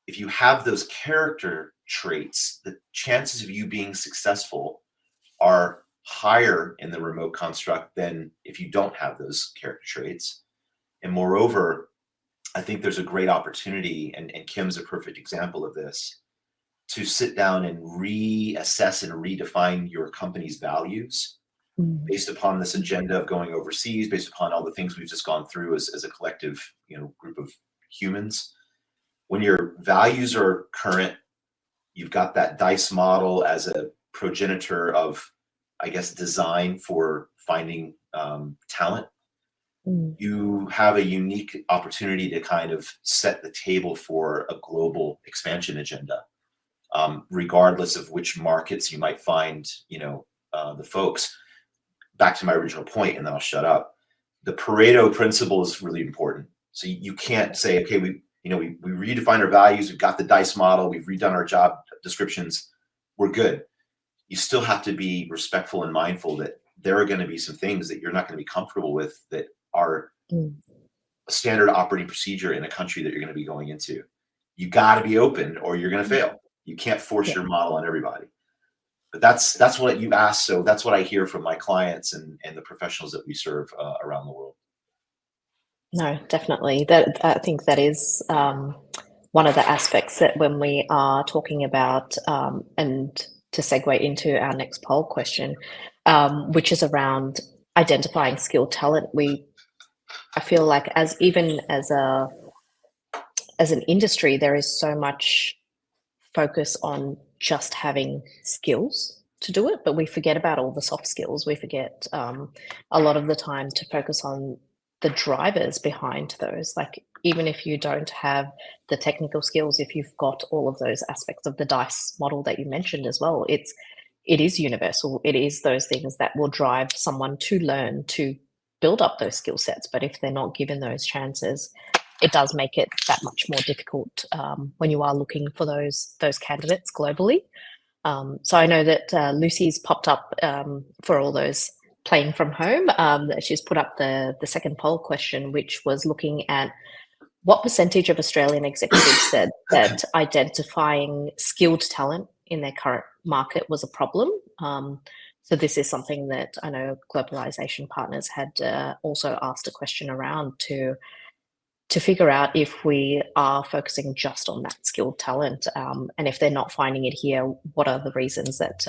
If you have those character traits, the chances of you being successful are higher in the remote construct than if you don't have those character traits. And moreover, I think there's a great opportunity, and Kim's a perfect example of this, to sit down and reassess and redefine your company's values based upon this agenda of going overseas, based upon all the things we've just gone through as a collective, group of humans. When your values are current, you've got that dice model as a progenitor of, I guess, design for finding talent. You have a unique opportunity to kind of set the table for a global expansion agenda, regardless of which markets you might find, the folks. Back to my original point, and then I'll shut up. The Pareto principle is really important. So you can't say, okay, we redefine our values, we've got the dice model, we've redone our job descriptions, we're good. You still have to be respectful and mindful that there are going to be some things that you're not going to be comfortable with that are a standard operating procedure in a country that you're going to be going into. You got to be open or you're going to fail. You can't force your model on everybody. But that's what you asked. So that's what I hear from my clients and the professionals that we serve around the world. No, definitely. I think that is one of the aspects that when we are talking about, and to segue into our next poll question, which is around identifying skilled talent. I feel like as an industry, there is so much focus on just having skills to do it, but we forget about all the soft skills. We forget a lot of the time to focus on the drivers behind those. Like, even if you don't have the technical skills, if you've got all of those aspects of the dice model that you mentioned as well, it is universal. It is those things that will drive someone to learn to build up those skill sets. But if they're not given those chances, it does make it that much more difficult when you are looking for those candidates globally. So I know that Lucy's popped up for all those playing from home. She's put up the second poll question, which was looking at what percentage of Australian executives said that identifying skilled talent in their current market was a problem. So this is something that I know Globalization Partners had also asked a question around to figure out if we are focusing just on that skilled talent, and if they're not finding it here, what are the reasons that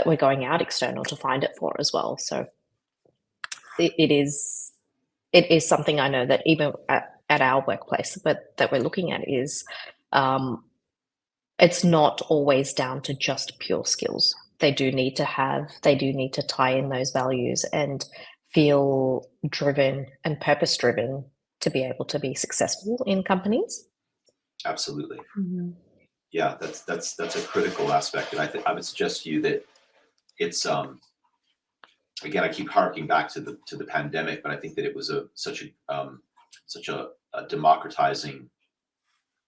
we're going out external to find it for as well. So it is something I know that even at our workplace, but that we're looking at is it's not always down to just pure skills. They do need to tie in those values and feel driven and purpose driven to be able to be successful in companies. Absolutely. Yeah, that's a critical aspect, and I would suggest to you that it's again, I keep harking back to the pandemic, but I think that it was such a democratizing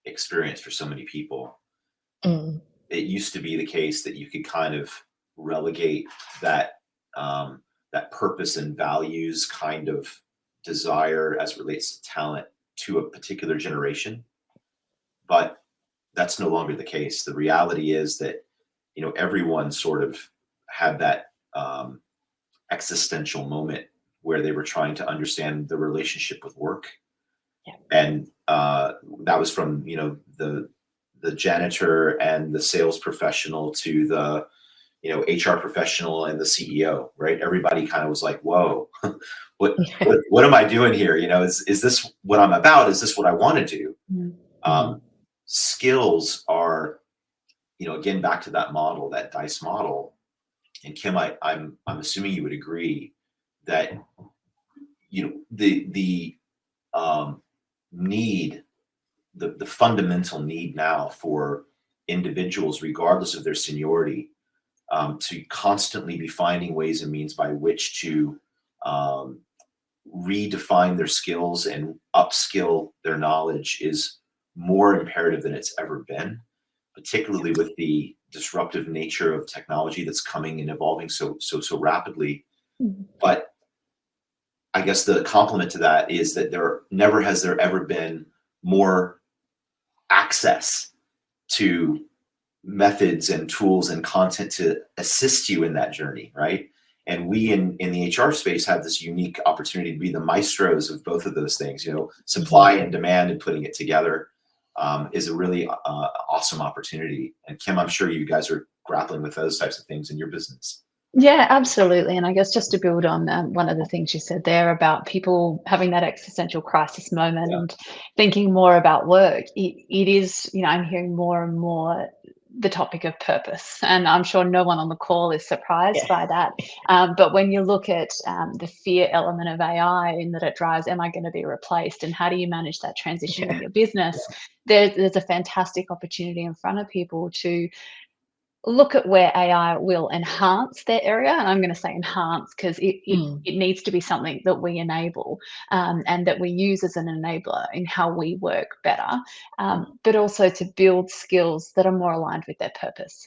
experience for so many people. It used to be the case that you could kind of relegate that purpose and values kind of desire as it relates to talent to a particular generation, but that's no longer the case. The reality is that everyone sort of had that existential moment where they were trying to understand the relationship with work, and that was from the janitor and the sales professional to the HR professional and the CEO, right? Everybody kind of was like, whoa, what am I doing here? Is this what I'm about? Is this what I want to do? Skills are, again, back to that model, that DICE model. And Kim, I'm assuming you would agree that, the need, the fundamental need now for individuals, regardless of their seniority, to constantly be finding ways and means by which to redefine their skills and upskill their knowledge is more imperative than it's ever been, particularly with the disruptive nature of technology that's coming and evolving so rapidly. But I guess the complement to that is that never has there ever been more access to methods and tools and content to assist you in that journey, right? And we in the HR space have this unique opportunity to be the maestros of both of those things. Supply and demand, and putting it together is a really awesome opportunity. And Kim, I'm sure you guys are grappling with those types of things in your business. Yeah, absolutely. And I guess just to build on one of the things you said there about people having that existential crisis moment and thinking more about work, it is, I'm hearing more and more the topic of purpose. And I'm sure no one on the call is surprised by that. But when you look at the fear element of AI in that it drives, am I going to be replaced? And how do you manage that transition in your business? There's a fantastic opportunity in front of people to look at where AI will enhance their area. And I'm going to say enhance because it needs to be something that we enable and that we use as an enabler in how we work better, but also to build skills that are more aligned with their purpose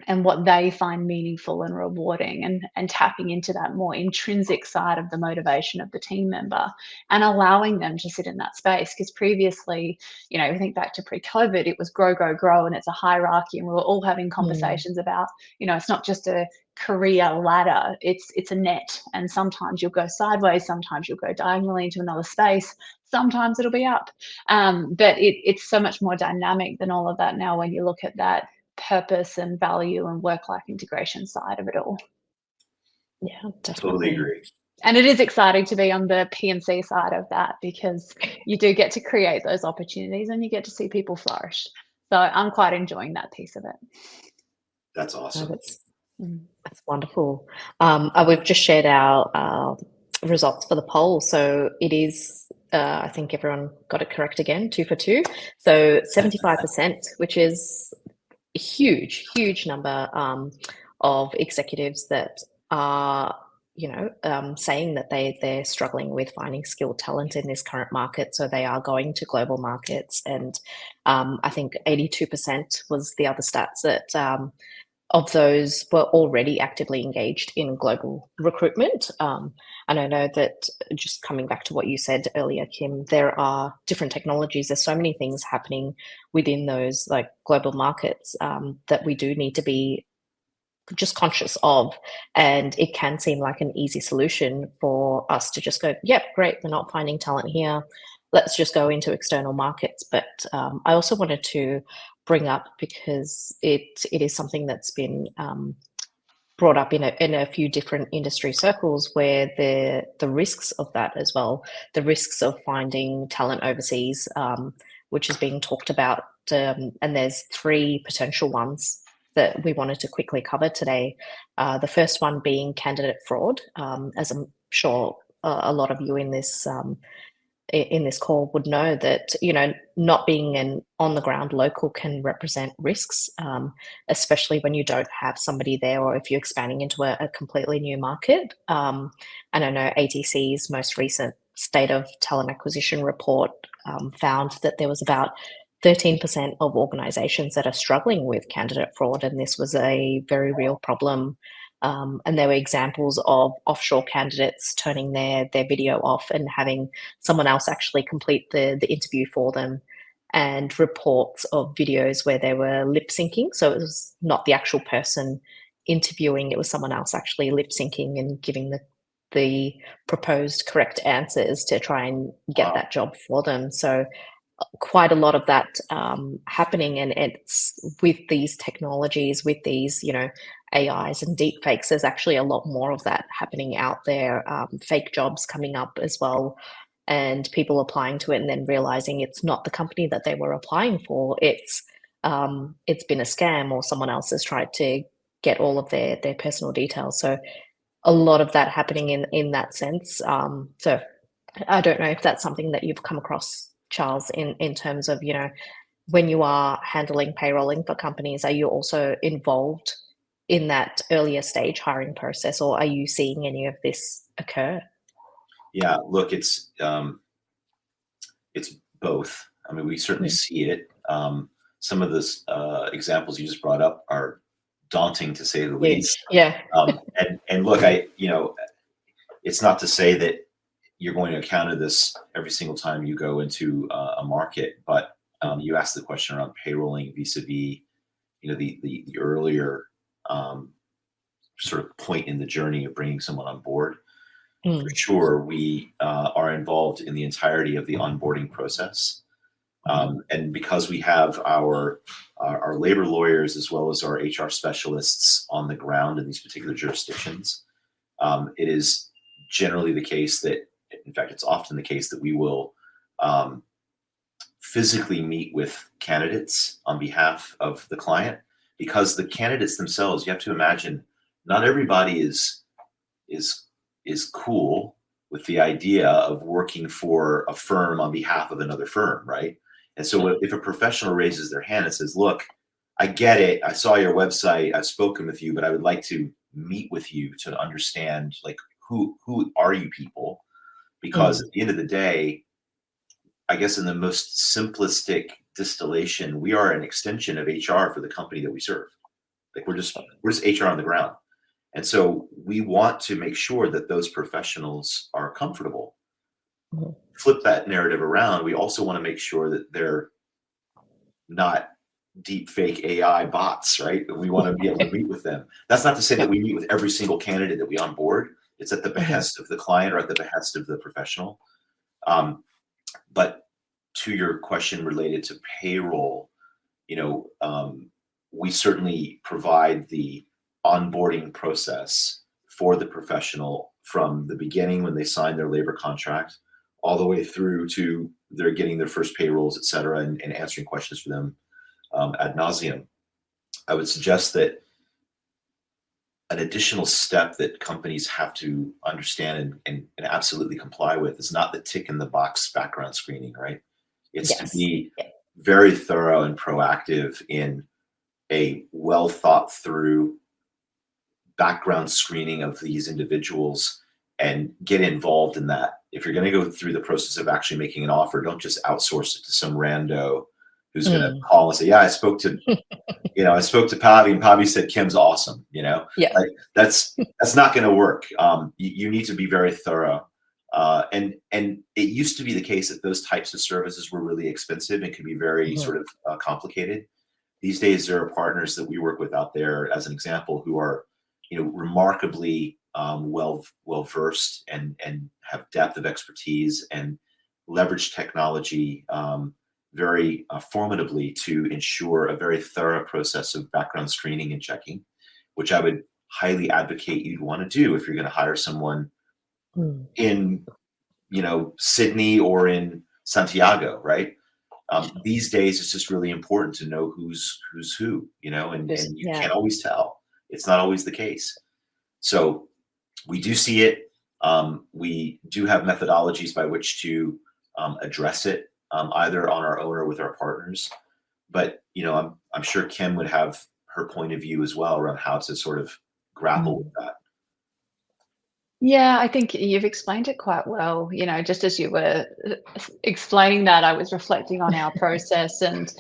and what they find meaningful and rewarding, and tapping into that more intrinsic side of the motivation of the team member and allowing them to sit in that space. Because previously, we think back to pre-COVID, it was grow, grow, grow, and it's a hierarchy, and we were all having conversations about, it's not just a career ladder, it's a net, and sometimes you'll go sideways, sometimes you'll go diagonally into another space, sometimes it'll be up, but it's so much more dynamic than all of that now when you look at that purpose and value and work-life integration side of it all. Yeah, definitely. Totally agree. And it is exciting to be on the P&C side of that, because you do get to create those opportunities and you get to see people flourish. So I'm quite enjoying that piece of it. That's awesome. That's wonderful. We've just shared our results for the poll. So it is, I think everyone got it correct again, 2 for 2. So 75%, which is a huge number of executives that are, saying that they're struggling with finding skilled talent in this current market. So they are going to global markets. And I think 82% was the other stats that of those were already actively engaged in global recruitment. And I know that, just coming back to what you said earlier, Kim, there are different technologies. There's so many things happening within those like global markets that we do need to be just conscious of. And it can seem like an easy solution for us to just go, yep, great, we're not finding talent here, let's just go into external markets. But I also wanted to bring up, because it is something that's been brought up in a few different industry circles, where the risks of that as well, the risks of finding talent overseas, which is being talked about, and there's 3 potential ones that we wanted to quickly cover today. The first one being candidate fraud, as I'm sure a lot of you in this call would know that, not being an on-the-ground local can represent risks, especially when you don't have somebody there, or if you're expanding into a completely new market. And I know ATC's most recent State of Talent Acquisition report found that there was about 13% of organizations that are struggling with candidate fraud, and this was a very real problem. And there were examples of offshore candidates turning their video off and having someone else actually complete the interview for them, and reports of videos where they were lip syncing. So it was not the actual person interviewing, it was someone else actually lip syncing and giving the proposed correct answers to try and get that job for them. So quite a lot of that happening, and it's with these technologies, with these, AIs and deep fakes, there's actually a lot more of that happening out there, fake jobs coming up as well, and people applying to it and then realizing it's not the company that they were applying for. It's been a scam, or someone else has tried to get all of their personal details. So a lot of that happening in that sense. So I don't know if that's something that you've come across, Charles, in terms of, when you are handling payrolling for companies, are you also involved in that earlier stage hiring process, or are you seeing any of this occur? Yeah, look, it's both. I mean, we certainly see it. Some of the examples you just brought up are daunting to say the Yes. least. Yeah. And look, it's not to say that you're going to encounter this every single time you go into a market, but you asked the question around payrolling vis-a-vis, the earlier sort of point in the journey of bringing someone on board. For sure, we are involved in the entirety of the onboarding process. And because we have our labor lawyers as well as our HR specialists on the ground in these particular jurisdictions, it is generally the case that, in fact, it's often the case that we will physically meet with candidates on behalf of the client, because the candidates themselves, you have to imagine, not everybody is cool with the idea of working for a firm on behalf of another firm, right? And so if a professional raises their hand and says, look, I get it, I saw your website, I've spoken with you, but I would like to meet with you to understand, like, who are you people? Because at the end of the day, I guess in the most simplistic distillation, we are an extension of HR for the company that we serve. Like, we're just HR on the ground. And so we want to make sure that those professionals are comfortable. Flip that narrative around. We also want to make sure that they're not deep fake AI bots, right? We want to be able to meet with them. That's not to say that we meet with every single candidate that we onboard. It's at the behest of the client or at the behest of the professional. But to your question related to payroll, we certainly provide the onboarding process for the professional from the beginning when they sign their labor contract all the way through to they're getting their first payrolls, et cetera, and answering questions for them ad nauseum. I would suggest that an additional step that companies have to understand and absolutely comply with is not the tick in the box background screening, right? It's to be very thorough and proactive in a well thought through background screening of these individuals and get involved in that. If you're going to go through the process of actually making an offer, don't just outsource it to some rando who's going to call and say, yeah, I spoke to Pavi and Pavi said Kim's awesome. Like, that's not going to work. You need to be very thorough. And it used to be the case that those types of services were really expensive and could be very sort of complicated. These days, there are partners that we work with out there, as an example, who are remarkably well versed and have depth of expertise and leverage technology very formidably to ensure a very thorough process of background screening and checking, which I would highly advocate you'd want to do if you're going to hire someone in Sydney or in Santiago, right? These days, it's just really important to know who's who, and you can't always tell. It's not always the case. So we do see it. We do have methodologies by which to address it, either on our own or with our partners. But I'm sure Kim would have her point of view as well around how to sort of grapple with that. Yeah, I think you've explained it quite well. Just as you were explaining that, I was reflecting on our process, and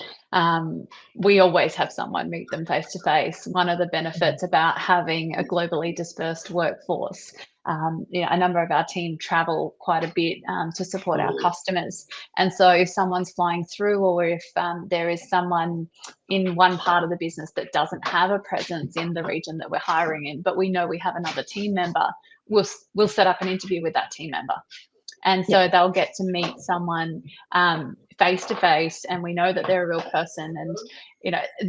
we always have someone meet them face to face. One of the benefits about having a globally dispersed workforce, a number of our team travel quite a bit to support our customers. And so if someone's flying through, or if there is someone in one part of the business that doesn't have a presence in the region that we're hiring in, but we know we have another team member, we'll set up an interview with that team member. And so they'll get to meet someone face to face, and we know that they're a real person. And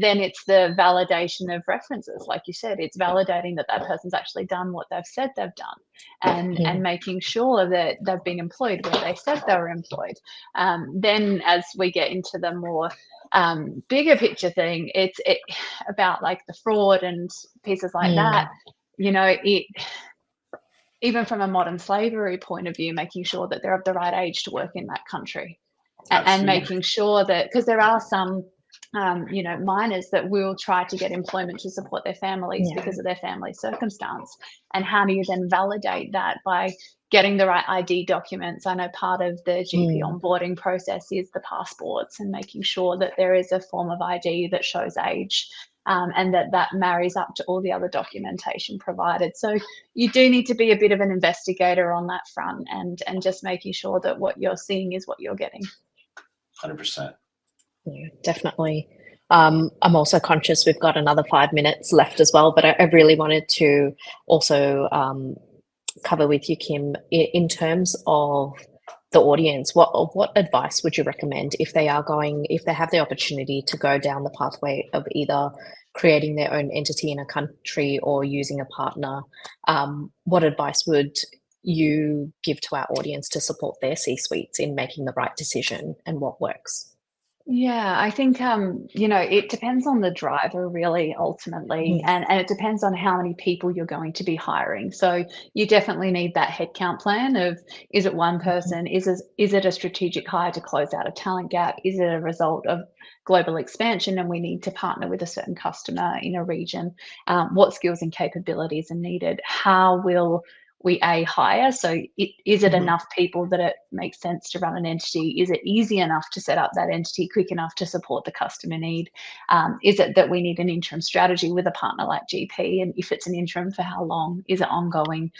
then it's the validation of references, like you said. It's validating that that person's actually done what they've said they've done, and making sure that they've been employed where they said they were employed. Then, as we get into the more bigger picture thing, it's about like the fraud and pieces like that. Even from a modern slavery point of view, making sure that they're of the right age to work in that country. And making sure that, because there are some minors that will try to get employment to support their families because of their family circumstance. And how do you then validate that by getting the right ID documents? I know part of the GP onboarding process is the passports and making sure that there is a form of ID that shows age. And that marries up to all the other documentation provided. So you do need to be a bit of an investigator on that front, and just making sure that what you're seeing is what you're getting. 100%. Yeah, definitely. I'm also conscious we've got another 5 minutes left as well, but I really wanted to also cover with you, Kim, in terms of the audience, what advice would you recommend if they have the opportunity to go down the pathway of either creating their own entity in a country or using a partner? What advice would you give to our audience to support their C-suites in making the right decision, and what works? Yeah, I think, it depends on the driver really ultimately, and it depends on how many people you're going to be hiring. So you definitely need that headcount plan of, is it one person? Is it a strategic hire to close out a talent gap? Is it a result of global expansion and we need to partner with a certain customer in a region? What skills and capabilities are needed? How will we hire? So is it enough people that it makes sense to run an entity? Is it easy enough to set up that entity, quick enough to support the customer need? Is it that we need an interim strategy with a partner like GP? And if it's an interim, for how long? Is it ongoing?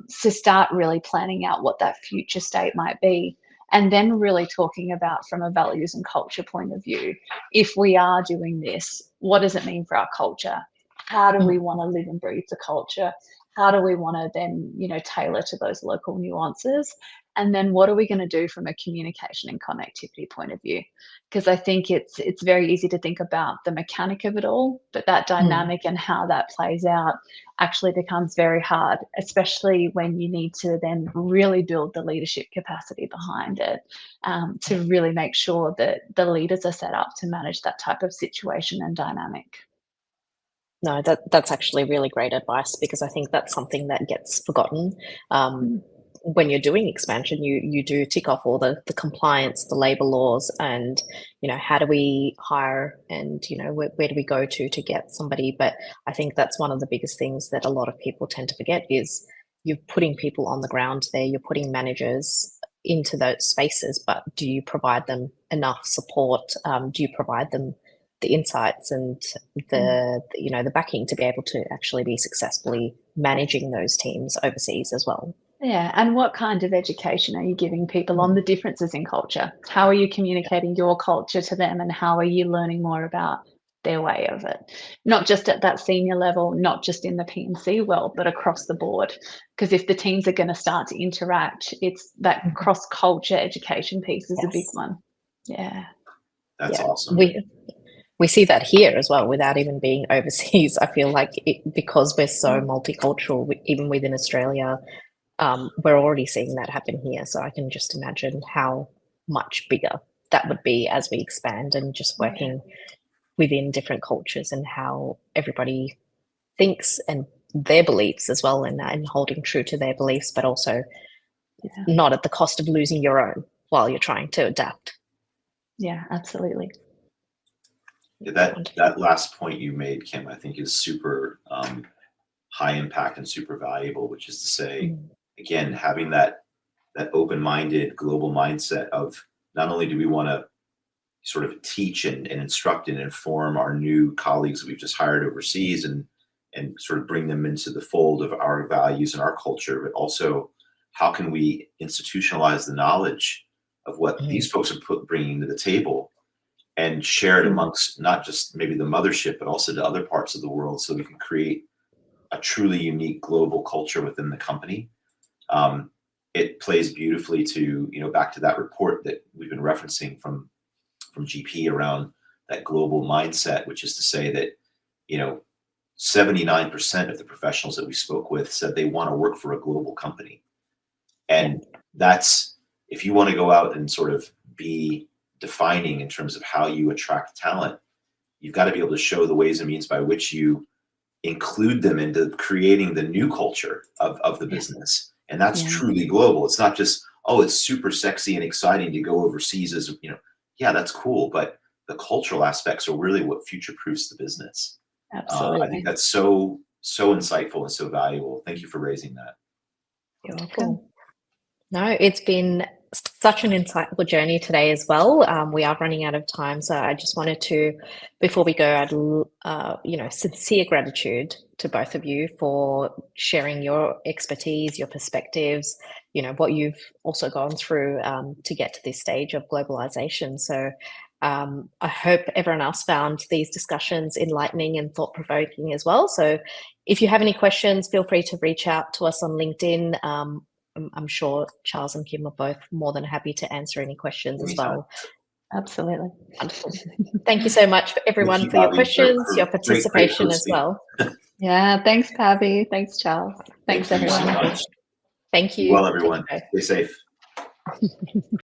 So start really planning out what that future state might be. And then really talking about, from a values and culture point of view, if we are doing this, what does it mean for our culture? How do we want to live and breathe the culture? How do we want to then, tailor to those local nuances? And then what are we going to do from a communication and connectivity point of view? Because I think it's very easy to think about the mechanic of it all, but that dynamic and how that plays out actually becomes very hard, especially when you need to then really build the leadership capacity behind it, to really make sure that the leaders are set up to manage that type of situation and dynamic. No, that's actually really great advice, because I think that's something that gets forgotten. When you're doing expansion, you do tick off all the compliance, the labor laws, and how do we hire, and where do we go to get somebody. But I think that's one of the biggest things that a lot of people tend to forget is you're putting people on the ground there, you're putting managers into those spaces, but do you provide them enough support? Do you provide them the insights and the backing to be able to actually be successfully managing those teams overseas as well? Yeah, and what kind of education are you giving people on the differences in culture? How are you communicating your culture to them, and how are you learning more about their way of it? Not just at that senior level, not just in the P&C world, but across the board. Because if the teams are going to start to interact, it's that cross-culture education piece is a big one. Yeah. That's awesome. We see that here as well, without even being overseas. I feel like because we're so multicultural, even within Australia, we're already seeing that happen here. So I can just imagine how much bigger that would be as we expand, and just working within different cultures and how everybody thinks and their beliefs as well, and holding true to their beliefs, but also not at the cost of losing your own while you're trying to adapt. Yeah, absolutely. That last point you made, Kim, I think is super high impact and super valuable, which is to say, again, having that open-minded global mindset of, not only do we want to sort of teach and instruct and inform our new colleagues that we've just hired overseas, and sort of bring them into the fold of our values and our culture, but also how can we institutionalize the knowledge of what these folks are bringing to the table, and share it amongst not just maybe the mothership, but also to other parts of the world, so we can create a truly unique global culture within the company. It plays beautifully to, back to that report that we've been referencing from GP around that global mindset, which is to say that, 79% of the professionals that we spoke with said they want to work for a global company. And that's, if you want to go out and sort of be defining in terms of how you attract talent, you've got to be able to show the ways and means by which you include them into creating the new culture of the business. And that's truly global. It's not just, oh, it's super sexy and exciting to go overseas as, that's cool. But the cultural aspects are really what future-proofs the business. Absolutely. I think that's so insightful and so valuable. Thank you for raising that. You're welcome. Cool. No, it's been such an insightful journey today as well. We are running out of time, so I just wanted to, before we go, I'd sincere gratitude to both of you for sharing your expertise, your perspectives, what you've also gone through to get to this stage of globalization. So I hope everyone else found these discussions enlightening and thought-provoking as well. So if you have any questions, feel free to reach out to us on LinkedIn. I'm sure Charles and Kim are both more than happy to answer any questions as well. Absolutely. Wonderful. Thank you so much for everyone for your questions, your participation as well. Yeah, thanks, Pavi. Thanks, Charles. Thanks, everyone. So much. Thank you. Be well, everyone. Stay safe.